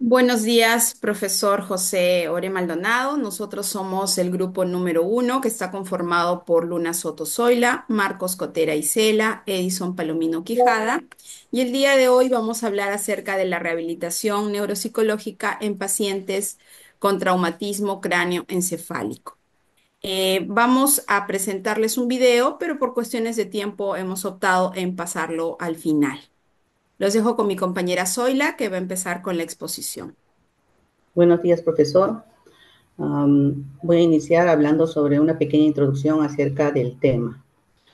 Buenos días, profesor José Ore Maldonado. Nosotros somos el grupo número 1 que está conformado por Luna Soto Zoila, Marcos Cotera Isela, Edison Palomino Quijada. Y el día de hoy vamos a hablar acerca de la rehabilitación neuropsicológica en pacientes con traumatismo cráneoencefálico. Vamos a presentarles un video, pero por cuestiones de tiempo hemos optado en pasarlo al final. Los dejo con mi compañera Zoila, que va a empezar con la exposición. Buenos días, profesor. Voy a iniciar hablando sobre una pequeña introducción acerca del tema.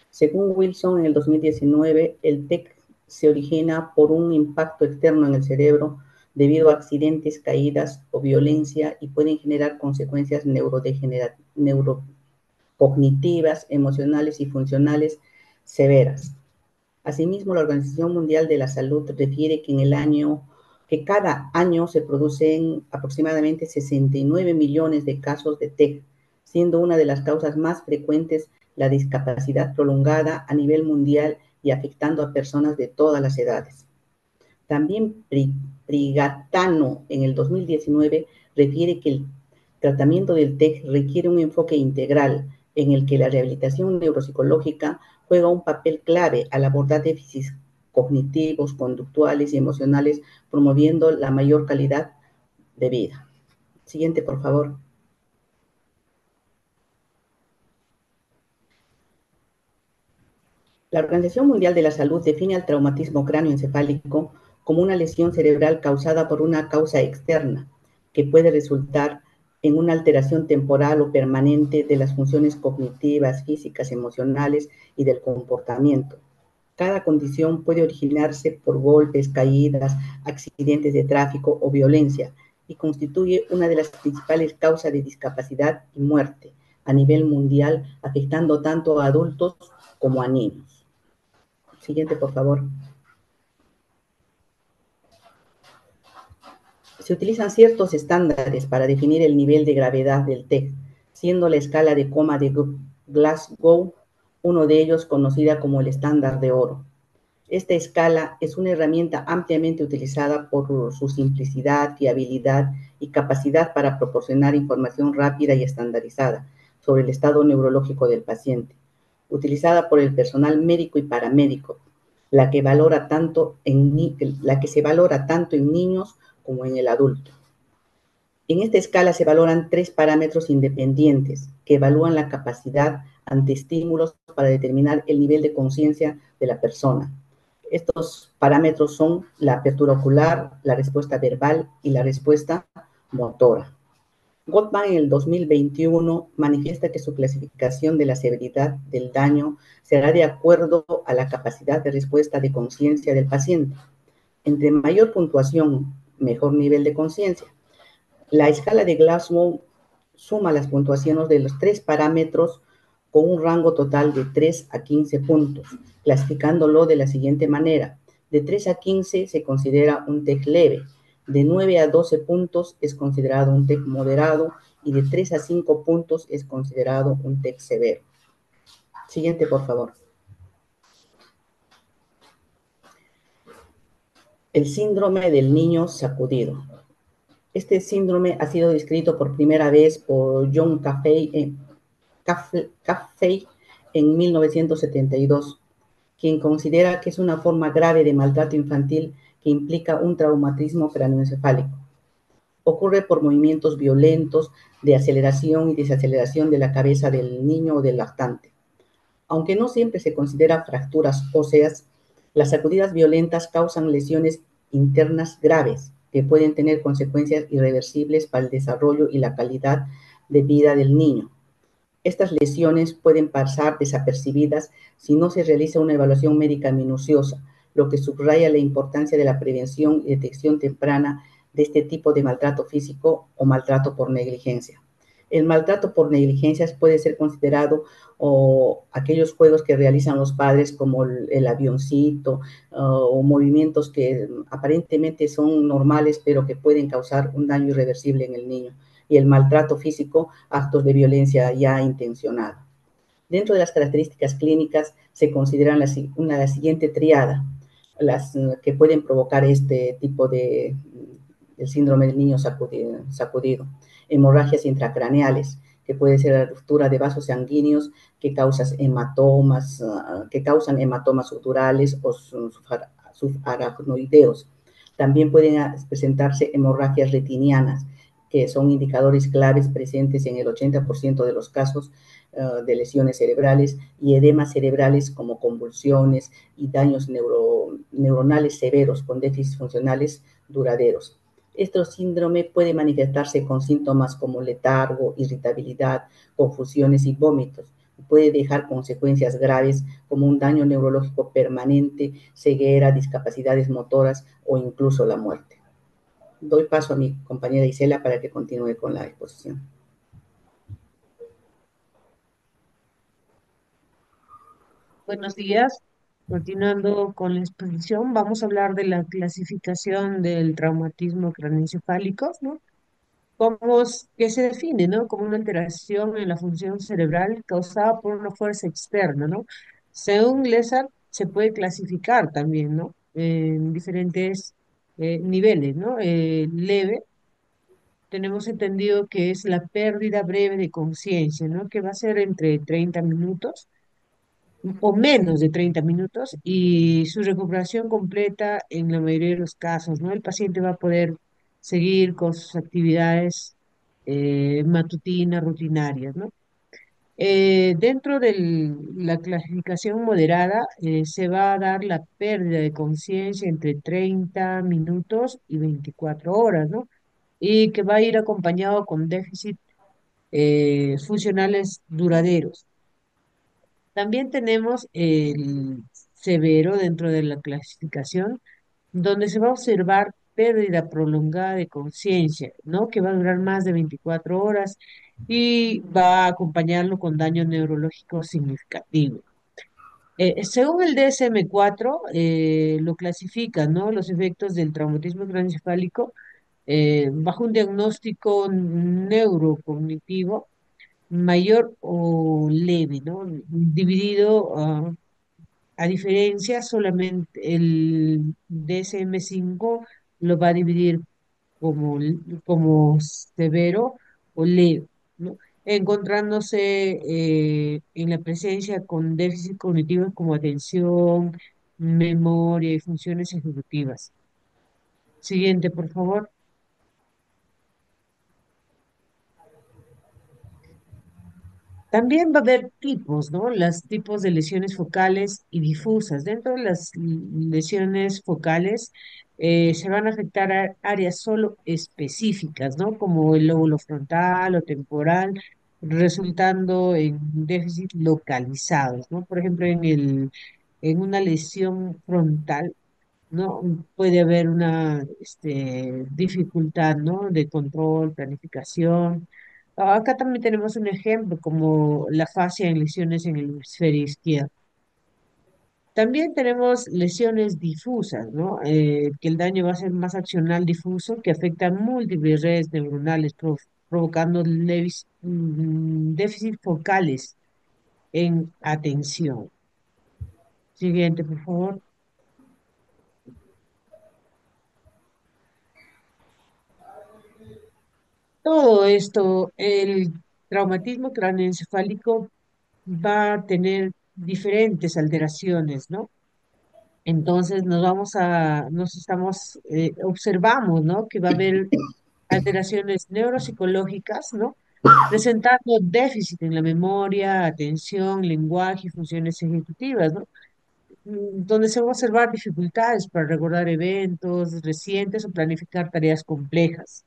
Según Wilson, en el 2019, el TEC se origina por un impacto externo en el cerebro debido a accidentes, caídas o violencia y pueden generar consecuencias neurocognitivas, emocionales y funcionales severas. Asimismo, la Organización Mundial de la Salud refiere que cada año se producen aproximadamente 69 millones de casos de TEC, siendo una de las causas más frecuentes la discapacidad prolongada a nivel mundial y afectando a personas de todas las edades. También Prigatano en el 2019 refiere que el tratamiento del TEC requiere un enfoque integral en el que la rehabilitación neuropsicológica juega un papel clave al abordar déficits cognitivos, conductuales y emocionales, promoviendo la mayor calidad de vida. Siguiente, por favor. La Organización Mundial de la Salud define al traumatismo cráneoencefálico como una lesión cerebral causada por una causa externa, que puede resultar en una alteración temporal o permanente de las funciones cognitivas, físicas, emocionales y del comportamiento. Cada condición puede originarse por golpes, caídas, accidentes de tráfico o violencia y constituye una de las principales causas de discapacidad y muerte a nivel mundial, afectando tanto a adultos como a niños. Siguiente, por favor. Se utilizan ciertos estándares para definir el nivel de gravedad del TEC, siendo la escala de coma de Glasgow uno de ellos, conocida como el estándar de oro. Esta escala es una herramienta ampliamente utilizada por su simplicidad, fiabilidad y capacidad para proporcionar información rápida y estandarizada sobre el estado neurológico del paciente, utilizada por el personal médico y paramédico, la que se valora tanto en niños como en el adulto. En esta escala se valoran 3 parámetros independientes que evalúan la capacidad ante estímulos para determinar el nivel de conciencia de la persona. Estos parámetros son la apertura ocular, la respuesta verbal y la respuesta motora. Gottman en el 2021 manifiesta que su clasificación de la severidad del daño será de acuerdo a la capacidad de respuesta de conciencia del paciente. Entre mayor puntuación, mejor nivel de conciencia. La escala de Glasgow suma las puntuaciones de los 3 parámetros con un rango total de 3 a 15 puntos, clasificándolo de la siguiente manera. De 3 a 15 se considera un TEC leve, de 9 a 12 puntos es considerado un TEC moderado y de 3 a 5 puntos es considerado un TEC severo. Siguiente, por favor. El síndrome del niño sacudido. Este síndrome ha sido descrito por primera vez por John Caffey en 1972, quien considera que es una forma grave de maltrato infantil que implica un traumatismo craneoencefálico. Ocurre por movimientos violentos de aceleración y desaceleración de la cabeza del niño o del lactante. Aunque no siempre se considera fracturas óseas, las sacudidas violentas causan lesiones internas graves que pueden tener consecuencias irreversibles para el desarrollo y la calidad de vida del niño. Estas lesiones pueden pasar desapercibidas si no se realiza una evaluación médica minuciosa, lo que subraya la importancia de la prevención y detección temprana de este tipo de maltrato físico o maltrato por negligencia. El maltrato por negligencias puede ser considerado aquellos juegos que realizan los padres como el avioncito o movimientos que aparentemente son normales pero que pueden causar un daño irreversible en el niño, y el maltrato físico, actos de violencia ya intencionada. Dentro de las características clínicas se consideran la siguiente triada, las que pueden provocar este tipo de el síndrome del niño sacudido, hemorragias intracraneales, que puede ser la ruptura de vasos sanguíneos que causan hematomas subdurales o subaracnoideos. También pueden presentarse hemorragias retinianas, que son indicadores claves presentes en el 80% de los casos de lesiones cerebrales, y edemas cerebrales como convulsiones y daños neuronales severos con déficits funcionales duraderos. Este síndrome puede manifestarse con síntomas como letargo, irritabilidad, confusiones y vómitos. Puede dejar consecuencias graves como un daño neurológico permanente, ceguera, discapacidades motoras o incluso la muerte. Doy paso a mi compañera Isela para que continúe con la exposición. Buenos días. Continuando con la exposición, vamos a hablar de la clasificación del traumatismo craneoencefálico, ¿no? Que se define, ¿no? Como una alteración en la función cerebral causada por una fuerza externa, ¿no? Según Lesar, se puede clasificar también, ¿no? En diferentes niveles, ¿no? Leve, tenemos entendido que es la pérdida breve de conciencia, ¿no? Que va a ser entre 30 minutos o menos de 30 minutos y su recuperación completa en la mayoría de los casos, ¿no? El paciente va a poder seguir con sus actividades matutinas, rutinarias, ¿no? Dentro de la clasificación moderada se va a dar la pérdida de conciencia entre 30 minutos y 24 horas, ¿no? Y que va a ir acompañado con déficit funcionales duraderos. También tenemos el severo dentro de la clasificación, donde se va a observar pérdida prolongada de conciencia, ¿no? Que va a durar más de 24 horas y va a acompañarlo con daño neurológico significativo. Según el DSM-4, lo clasifican, ¿no? Los efectos del traumatismo craneoencefálico bajo un diagnóstico neurocognitivo mayor o leve, ¿no? Dividido, a diferencia, solamente el DSM-5 lo va a dividir como severo o leve, ¿no? Encontrándose en la presencia con déficit cognitivos como atención, memoria y funciones ejecutivas. Siguiente, por favor. También va a haber tipos, ¿no? Los tipos de lesiones focales y difusas. Dentro de las lesiones focales se van a afectar a áreas solo específicas, ¿no? Como el lóbulo frontal o temporal, resultando en déficit localizados, ¿no? Por ejemplo, en una lesión frontal, ¿no? Puede haber una dificultad, ¿no? De control, planificación. Acá también tenemos un ejemplo como la fascia en lesiones en el hemisferio izquierdo. También tenemos lesiones difusas, ¿no? Que el daño va a ser más accional difuso que afecta a múltiples redes neuronales, provocando déficit focales en atención. Siguiente, por favor. Todo esto, el traumatismo craneoencefálico va a tener diferentes alteraciones, ¿no? Entonces observamos, ¿no? Que va a haber alteraciones neuropsicológicas, ¿no? Presentando déficit en la memoria, atención, lenguaje y funciones ejecutivas, ¿no? Donde se van a observar dificultades para recordar eventos recientes o planificar tareas complejas.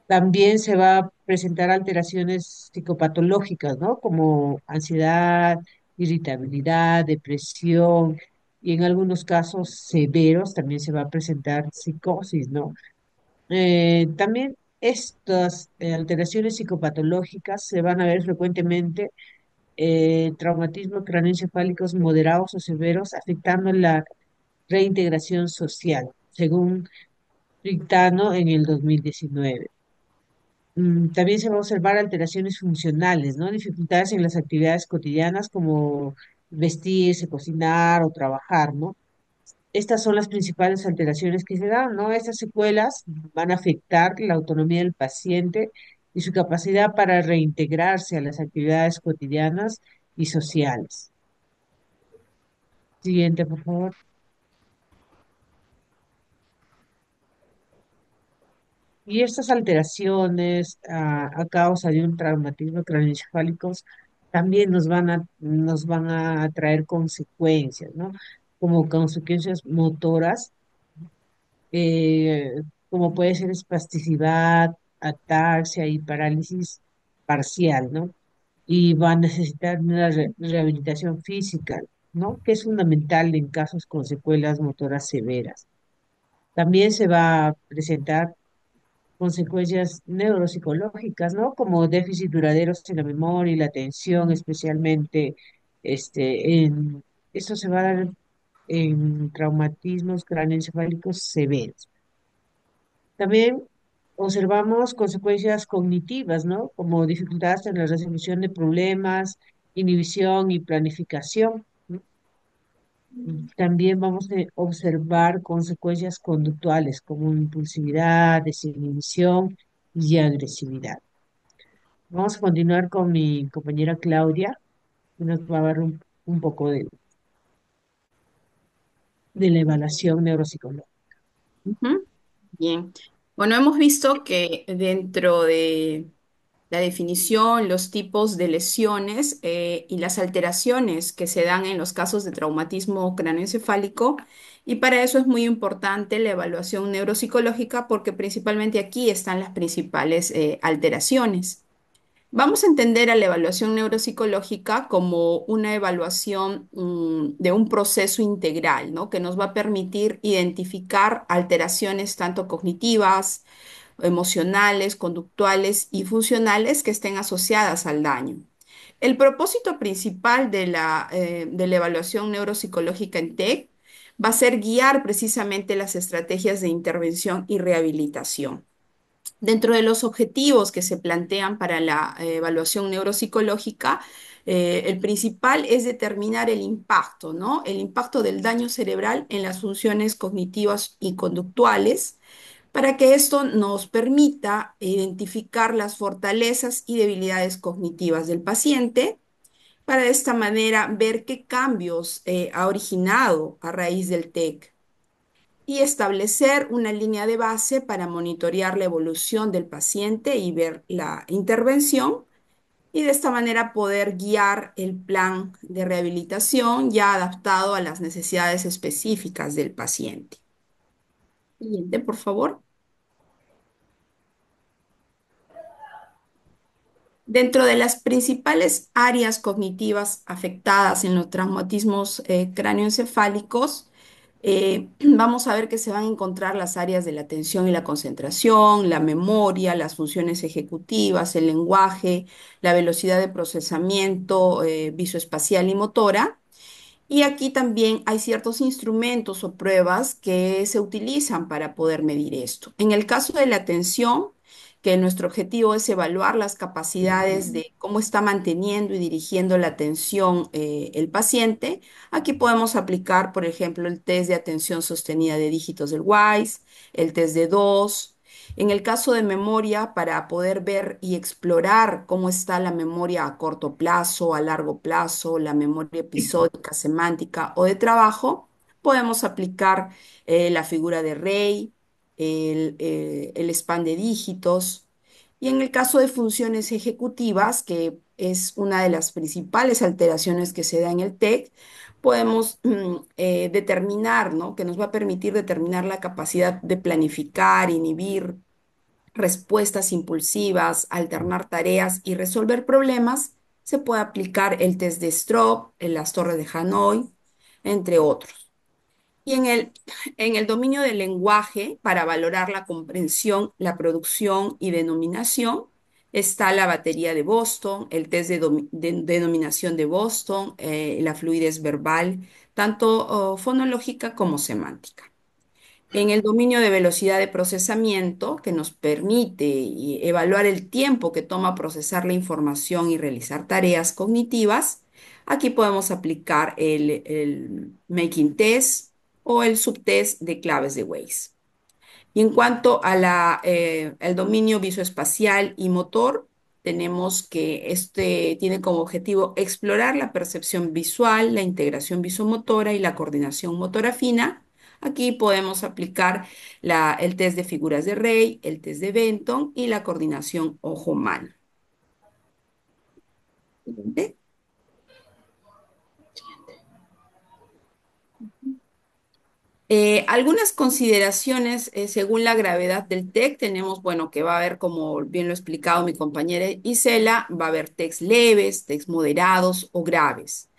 También se va a presentar alteraciones psicopatológicas, ¿no? Como ansiedad, irritabilidad, depresión, y en algunos casos severos también se va a presentar psicosis, ¿no? También estas alteraciones psicopatológicas se van a ver frecuentemente traumatismos craneoencefálicos moderados o severos, afectando la reintegración social, según Ritano en el 2019. También se va a observar alteraciones funcionales, ¿no? Dificultades en las actividades cotidianas como vestirse, cocinar o trabajar, ¿no? Estas son las principales alteraciones que se dan, ¿no? Estas secuelas van a afectar la autonomía del paciente y su capacidad para reintegrarse a las actividades cotidianas y sociales. Siguiente, por favor. Y estas alteraciones a causa de un traumatismo craneoencefálico también nos van a traer consecuencias, ¿no? Como consecuencias motoras, eh, como puede ser espasticidad, ataxia y parálisis parcial, ¿no? Y va a necesitar una rehabilitación física, ¿no? Que es fundamental en casos con secuelas motoras severas. También se va a presentar consecuencias neuropsicológicas, ¿no? Como déficit duraderos en la memoria y la atención, especialmente esto se va a dar en traumatismos craneoencefálicos severos. También observamos consecuencias cognitivas, ¿no? Como dificultades en la resolución de problemas, inhibición y planificación, ¿no? También vamos a observar consecuencias conductuales como impulsividad, desinhibición y agresividad. Vamos a continuar con mi compañera Claudia, que nos va a dar un poco de la evaluación neuropsicológica. Ujú. Bien. Bueno, hemos visto que dentro de la definición, los tipos de lesiones y las alteraciones que se dan en los casos de traumatismo craneoencefálico, y para eso es muy importante la evaluación neuropsicológica porque principalmente aquí están las principales alteraciones. Vamos a entender a la evaluación neuropsicológica como una evaluación de un proceso integral, ¿no? Que nos va a permitir identificar alteraciones tanto cognitivas, emocionales, conductuales y funcionales que estén asociadas al daño. El propósito principal de la evaluación neuropsicológica en TEC va a ser guiar precisamente las estrategias de intervención y rehabilitación. Dentro de los objetivos que se plantean para la evaluación neuropsicológica, el principal es determinar el impacto, ¿no? El impacto del daño cerebral en las funciones cognitivas y conductuales, para que esto nos permita identificar las fortalezas y debilidades cognitivas del paciente, para de esta manera ver qué cambios ha originado a raíz del TEC y establecer una línea de base para monitorear la evolución del paciente y ver la intervención y de esta manera poder guiar el plan de rehabilitación ya adaptado a las necesidades específicas del paciente. Siguiente, por favor. Dentro de las principales áreas cognitivas afectadas en los traumatismos cráneoencefálicos, vamos a ver que se van a encontrar las áreas de la atención y la concentración, la memoria, las funciones ejecutivas, el lenguaje, la velocidad de procesamiento visoespacial y motora. Y aquí también hay ciertos instrumentos o pruebas que se utilizan para poder medir esto. En el caso de la atención, que nuestro objetivo es evaluar las capacidades de cómo está manteniendo y dirigiendo la atención el paciente, aquí podemos aplicar, por ejemplo, el test de atención sostenida de dígitos del WISE, el test de DOS. En el caso de memoria, para poder ver y explorar cómo está la memoria a corto plazo, a largo plazo, la memoria episódica, semántica o de trabajo, podemos aplicar la figura de Rey, el span de dígitos. Y en el caso de funciones ejecutivas, que es una de las principales alteraciones que se da en el TEC, podemos determinar, ¿no? Que nos va a permitir determinar la capacidad de planificar, inhibir respuestas impulsivas, alternar tareas y resolver problemas, se puede aplicar el test de Stroop, las torres de Hanoi, entre otros. Y en el dominio del lenguaje, para valorar la comprensión, la producción y denominación, está la batería de Boston, el test de denominación de Boston, la fluidez verbal, tanto fonológica como semántica. En el dominio de velocidad de procesamiento, que nos permite evaluar el tiempo que toma procesar la información y realizar tareas cognitivas, aquí podemos aplicar el Making Test, o el subtest de claves de Waze. Y en cuanto a el dominio visoespacial y motor, tenemos que este tiene como objetivo explorar la percepción visual, la integración visomotora y la coordinación motora fina. Aquí podemos aplicar el test de figuras de Rey, el test de Benton y la coordinación ojo-mano. Siguiente. Algunas consideraciones según la gravedad del TEC tenemos, bueno, que va a haber, como bien lo ha explicado mi compañera Isela, va a haber TECs leves, TECs moderados o graves.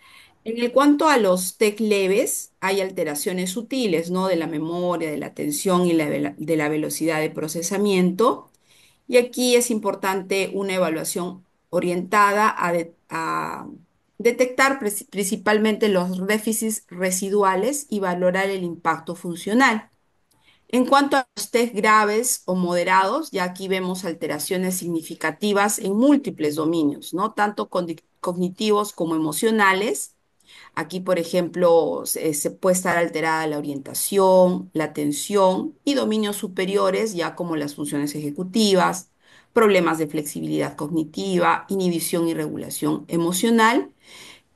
En el cuanto a los TEC leves, hay alteraciones sutiles, ¿no? De la memoria, de la atención y de la velocidad de procesamiento. Y aquí es importante una evaluación orientada a detectar principalmente los déficits residuales y valorar el impacto funcional. En cuanto a los test graves o moderados, ya aquí vemos alteraciones significativas en múltiples dominios, ¿no? Tanto cognitivos como emocionales. Aquí, por ejemplo, se puede estar alterada la orientación, la atención y dominios superiores, ya como las funciones ejecutivas, problemas de flexibilidad cognitiva, inhibición y regulación emocional,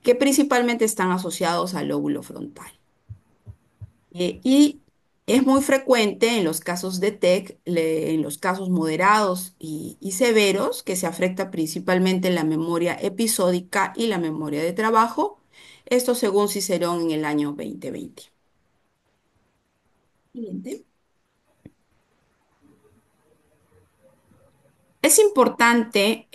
que principalmente están asociados al lóbulo frontal. Y es muy frecuente en los casos de TEC, en los casos moderados y severos, que se afecta principalmente la memoria episódica y la memoria de trabajo. Esto según Cicerón en el año 2020. Siguiente. Es importante,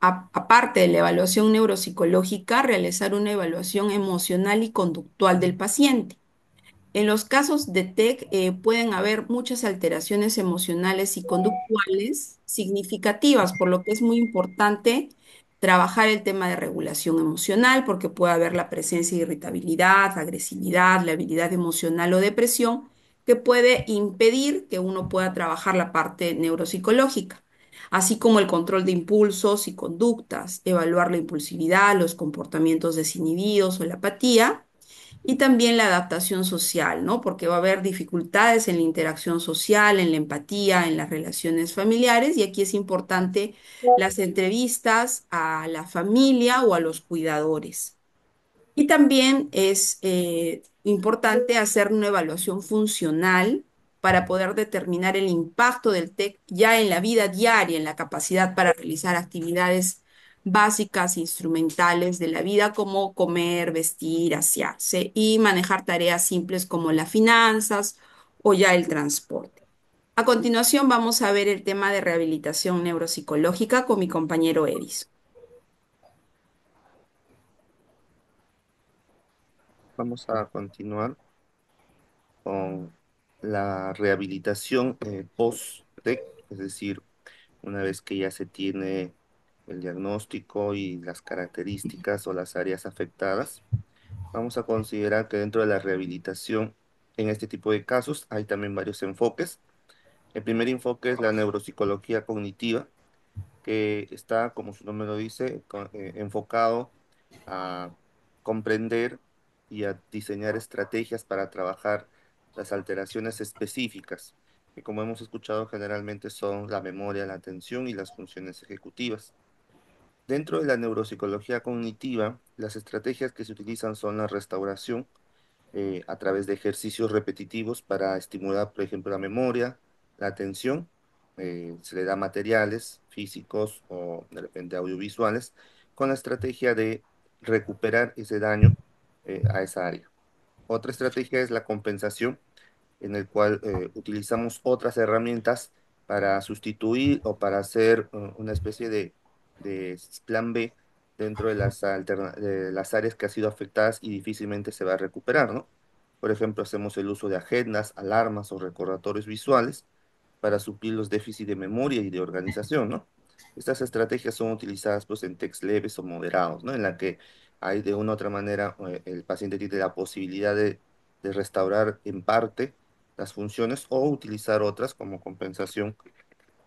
aparte de la evaluación neuropsicológica, realizar una evaluación emocional y conductual del paciente. En los casos de TEC pueden haber muchas alteraciones emocionales y conductuales significativas, por lo que es muy importante trabajar el tema de regulación emocional, porque puede haber la presencia de irritabilidad, agresividad, la habilidad emocional o depresión, que puede impedir que uno pueda trabajar la parte neuropsicológica, así como el control de impulsos y conductas, evaluar la impulsividad, los comportamientos desinhibidos o la apatía y también la adaptación social, ¿no? Porque va a haber dificultades en la interacción social, en la empatía, en las relaciones familiares, y aquí es importante las entrevistas a la familia o a los cuidadores. Y también es importante hacer una evaluación funcional para poder determinar el impacto del TEC ya en la vida diaria, en la capacidad para realizar actividades básicas, instrumentales de la vida, como comer, vestir, asearse y manejar tareas simples como las finanzas o ya el transporte. A continuación vamos a ver el tema de rehabilitación neuropsicológica con mi compañero Edison. Vamos a continuar con la rehabilitación post-TEC, es decir, una vez que ya se tiene el diagnóstico y las características o las áreas afectadas. Vamos a considerar que dentro de la rehabilitación en este tipo de casos hay también varios enfoques. El primer enfoque es la neuropsicología cognitiva, que está, como su nombre lo dice, enfocado a comprender y a diseñar estrategias para trabajar las alteraciones específicas, que como hemos escuchado generalmente son la memoria, la atención y las funciones ejecutivas. Dentro de la neuropsicología cognitiva, las estrategias que se utilizan son la restauración a través de ejercicios repetitivos para estimular, por ejemplo, la memoria, la atención. Se le da materiales físicos o de repente audiovisuales con la estrategia de recuperar ese daño a esa área. Otra estrategia es la compensación, en el cual utilizamos otras herramientas para sustituir o para hacer una especie de plan B dentro de de las áreas que han sido afectadas y difícilmente se va a recuperar, ¿no? Por ejemplo, hacemos el uso de agendas, alarmas o recordatorios visuales para suplir los déficits de memoria y de organización, ¿no? Estas estrategias son utilizadas pues en TECs leves o moderados, ¿no? En la que hay de una u otra manera el paciente tiene la posibilidad de restaurar en parte las funciones o utilizar otras como compensación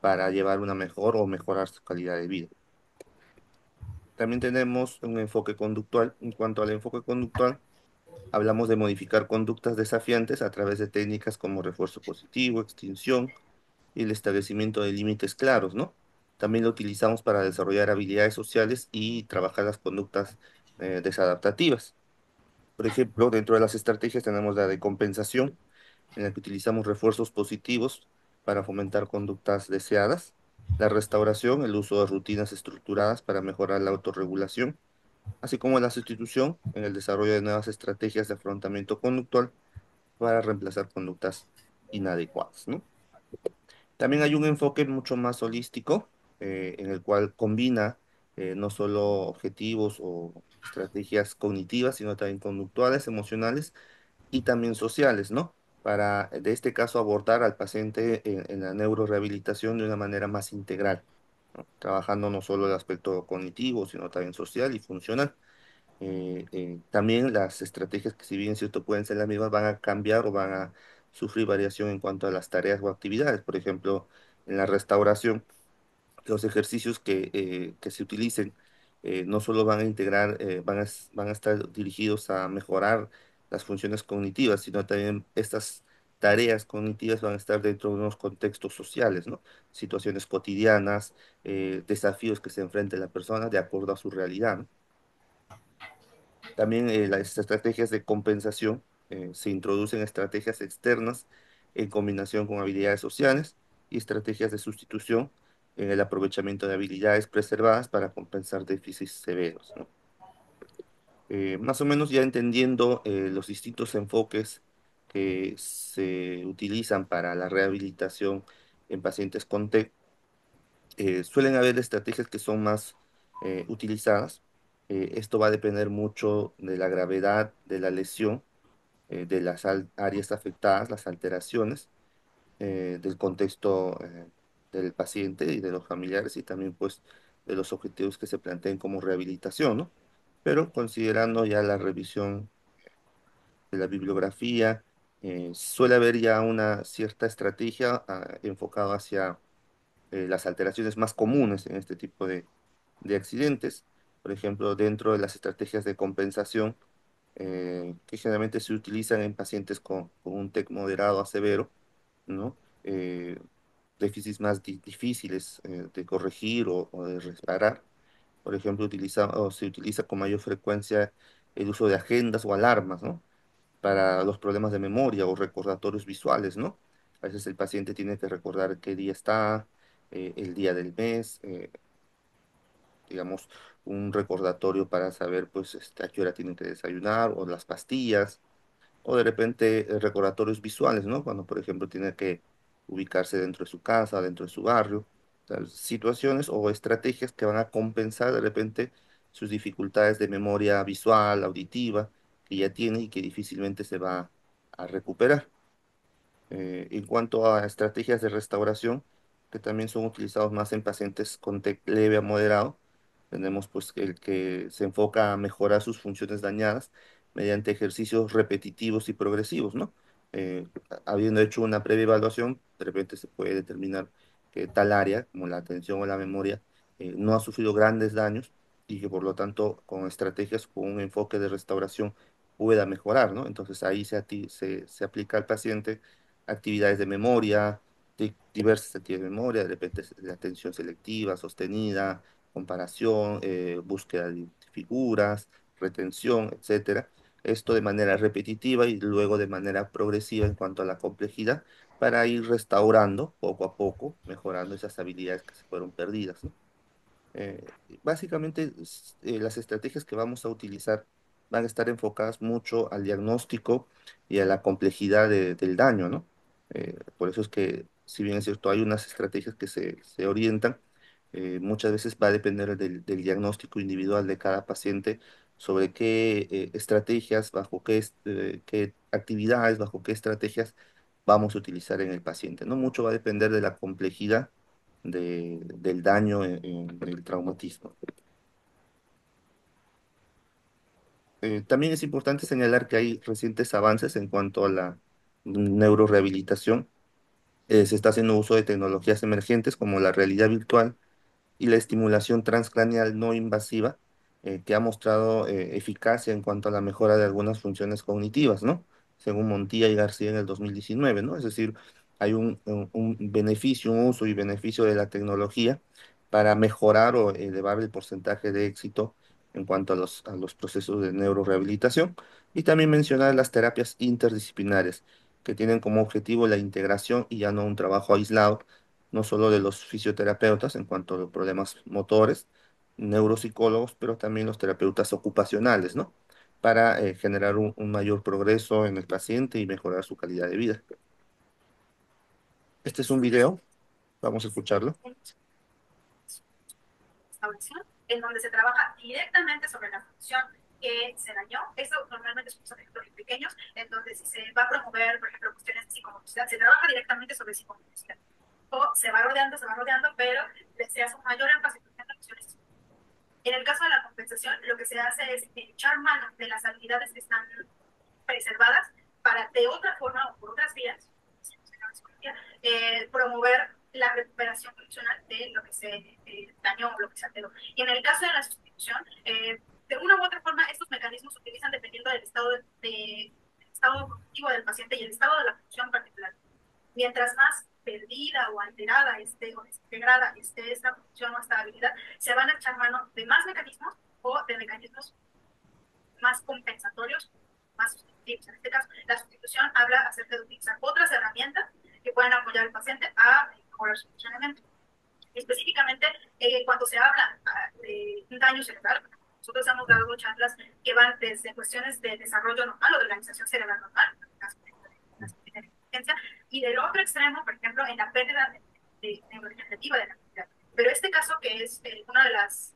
para llevar una mejor o mejorar su calidad de vida. También tenemos un enfoque conductual. En cuanto al enfoque conductual, Hablamos de modificar conductas desafiantes a través de técnicas como refuerzo positivo, extinción y el establecimiento de límites claros, ¿no? También lo utilizamos para desarrollar habilidades sociales y trabajar las conductas desadaptativas. Por ejemplo, dentro de las estrategias tenemos la de compensación, en la que utilizamos refuerzos positivos para fomentar conductas deseadas. La restauración, el uso de rutinas estructuradas para mejorar la autorregulación, así como la sustitución en el desarrollo de nuevas estrategias de afrontamiento conductual para reemplazar conductas inadecuadas, ¿no? También hay un enfoque mucho más holístico, en el cual combina no solo objetivos o estrategias cognitivas, sino también conductuales, emocionales y también sociales, ¿no? Para, de este caso, abordar al paciente en la neurorehabilitación de una manera más integral, ¿no? Trabajando no solo el aspecto cognitivo, sino también social y funcional. También las estrategias que si bien es cierto pueden ser las mismas, van a cambiar o van a sufrir variación en cuanto a las tareas o actividades. Por ejemplo, en la restauración, los ejercicios que se utilicen no solo van a integrar, van a estar dirigidos a mejorar las funciones cognitivas, sino también estas tareas cognitivas van a estar dentro de unos contextos sociales, ¿no? Situaciones cotidianas, desafíos que se enfrente la persona de acuerdo a su realidad, ¿no? También las estrategias de compensación, se introducen estrategias externas en combinación con habilidades sociales y estrategias de sustitución en el aprovechamiento de habilidades preservadas para compensar déficits severos, ¿no? Más o menos ya entendiendo los distintos enfoques que se utilizan para la rehabilitación en pacientes con TEC, suelen haber estrategias que son más utilizadas. Esto va a depender mucho de la gravedad de la lesión, de las áreas afectadas, las alteraciones, del contexto del paciente y de los familiares y también pues de los objetivos que se planteen como rehabilitación, ¿no? Pero considerando ya la revisión de la bibliografía, suele haber ya una cierta estrategia enfocada hacia las alteraciones más comunes en este tipo de accidentes. Por ejemplo, dentro de las estrategias de compensación, que generalmente se utilizan en pacientes con un TEC moderado a severo, ¿no? Déficits más difíciles de corregir o de reparar. Por ejemplo, o se utiliza con mayor frecuencia el uso de agendas o alarmas, ¿no? Para los problemas de memoria o recordatorios visuales, ¿no? A veces el paciente tiene que recordar qué día está, el día del mes, digamos, un recordatorio para saber, pues, a qué hora tienen que desayunar, o las pastillas, o de repente recordatorios visuales, ¿no? Cuando, por ejemplo, tiene que ubicarse dentro de su casa, dentro de su barrio, o sea, situaciones o estrategias que van a compensar de repente sus dificultades de memoria visual, auditiva, que ya tiene y que difícilmente se va a recuperar. En cuanto a estrategias de restauración, que también son utilizados más en pacientes con TEC leve a moderado, tenemos pues el que se enfoca a mejorar sus funciones dañadas mediante ejercicios repetitivos y progresivos, ¿no? Habiendo hecho una previa evaluación, de repente se puede determinar que tal área, como la atención o la memoria, no ha sufrido grandes daños y que por lo tanto con estrategias, con un enfoque de restauración pueda mejorar, ¿no? Entonces ahí se aplica al paciente actividades de memoria, diversas actividades de memoria, de repente de atención selectiva, sostenida, comparación, búsqueda de figuras, retención, etcétera. Esto de manera repetitiva y luego de manera progresiva en cuanto a la complejidad para ir restaurando poco a poco, mejorando esas habilidades que se fueron perdidas, ¿no? Básicamente, las estrategias que vamos a utilizar van a estar enfocadas mucho al diagnóstico y a la complejidad del daño, ¿no? Por eso es que, si bien es cierto, hay unas estrategias que se orientan, muchas veces va a depender del diagnóstico individual de cada paciente sobre qué estrategias, bajo qué actividades, bajo qué estrategias vamos a utilizar en el paciente, ¿no? Mucho va a depender de la complejidad del daño en el traumatismo. También es importante señalar que hay recientes avances en cuanto a la neurorehabilitación. Se está haciendo uso de tecnologías emergentes como la realidad virtual y la estimulación transcraneal no invasiva que ha mostrado eficacia en cuanto a la mejora de algunas funciones cognitivas, ¿no? Según Montilla y García en el 2019, ¿no? Es decir, hay un beneficio, un uso y beneficio de la tecnología para mejorar o elevar el porcentaje de éxito en cuanto a los procesos de neurorehabilitación. Y también mencionar las terapias interdisciplinarias, que tienen como objetivo la integración y ya no un trabajo aislado, no solo de los fisioterapeutas en cuanto a los problemas motores, neuropsicólogos, pero también los terapeutas ocupacionales, ¿no? Para generar un mayor progreso en el paciente y mejorar su calidad de vida. Este es un video, vamos a escucharlo. Restauración, en donde se trabaja directamente sobre la función que se dañó. Eso normalmente son ejemplos pequeños, en donde si se va a promover, por ejemplo, cuestiones de psicomotricidad, se trabaja directamente sobre psicomotricidad. O se va rodeando, pero se hace un mayor énfasis en las cuestiones. En el caso de la compensación, lo que se hace es echar mano de las habilidades que están preservadas para de otra forma o por otras vías promover la recuperación funcional de lo que se dañó o lo que se alteró. Y en el caso de la sustitución, de una u otra forma, estos mecanismos se utilizan dependiendo del estado cognitivo del paciente y el estado de la función particular. Mientras más perdida o alterada esté o desintegrada esté esta función o esta habilidad, se van a echar mano de más mecanismos o de mecanismos más compensatorios, más sustitutivos. En este caso, la sustitución habla acerca de utilizar otras herramientas que puedan apoyar al paciente a mejorar su funcionamiento. Específicamente, cuando se habla de un daño cerebral, nosotros hemos dado charlas que van desde cuestiones de desarrollo normal o de organización cerebral normal, en el caso de la inteligencia, y del otro extremo, por ejemplo, en la pérdida de neurodegenerativa de la actividad. Pero este caso, que es una de las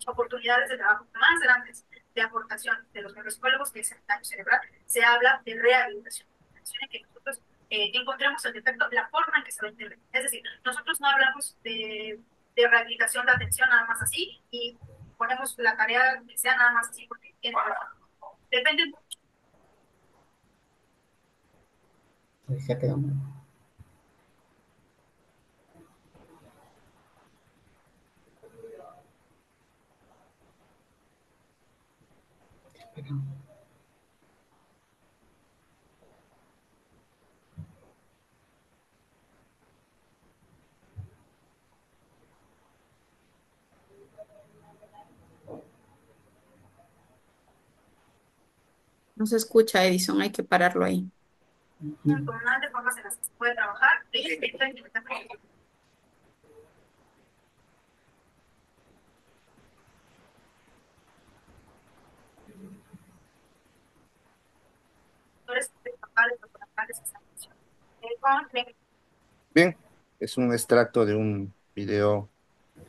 oportunidades de trabajo más grandes de aportación de los neuropsicólogos, que es el daño cerebral, se habla de rehabilitación, en que nosotros encontremos el defecto, la forma en que se va a integrar. Es decir, nosotros no hablamos de rehabilitación de atención nada más así y ponemos la tarea que sea nada más así porque tiene depende mucho. Se ha quedado mal. No se escucha, Edison, hay que pararlo ahí. De formas en las que se puede trabajar, Bien, es un extracto de un video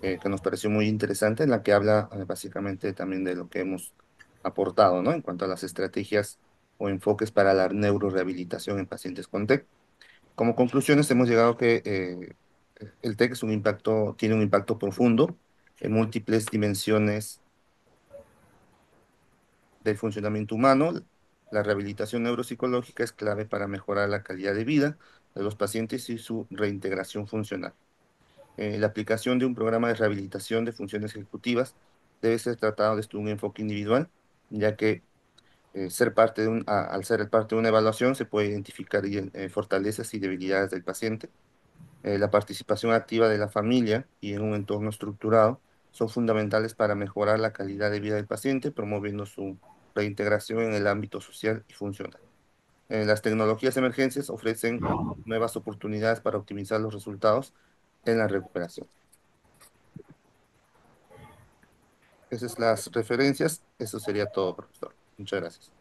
que nos pareció muy interesante, en la que habla básicamente también de lo que hemos aportado, ¿no? En cuanto a las estrategias o enfoques para la neurorehabilitación en pacientes con TEC. Como conclusiones hemos llegado que el TEC tiene un impacto profundo en múltiples dimensiones del funcionamiento humano. La rehabilitación neuropsicológica es clave para mejorar la calidad de vida de los pacientes y su reintegración funcional. La aplicación de un programa de rehabilitación de funciones ejecutivas debe ser tratado desde un enfoque individual, ya que al ser parte de una evaluación se puede identificar fortalezas y debilidades del paciente. La participación activa de la familia y en un entorno estructurado son fundamentales para mejorar la calidad de vida del paciente, promoviendo su reintegración en el ámbito social y funcional. Las tecnologías emergentes ofrecen nuevas oportunidades para optimizar los resultados en la recuperación. Esas son las referencias. Eso sería todo, profesor. Muchas gracias.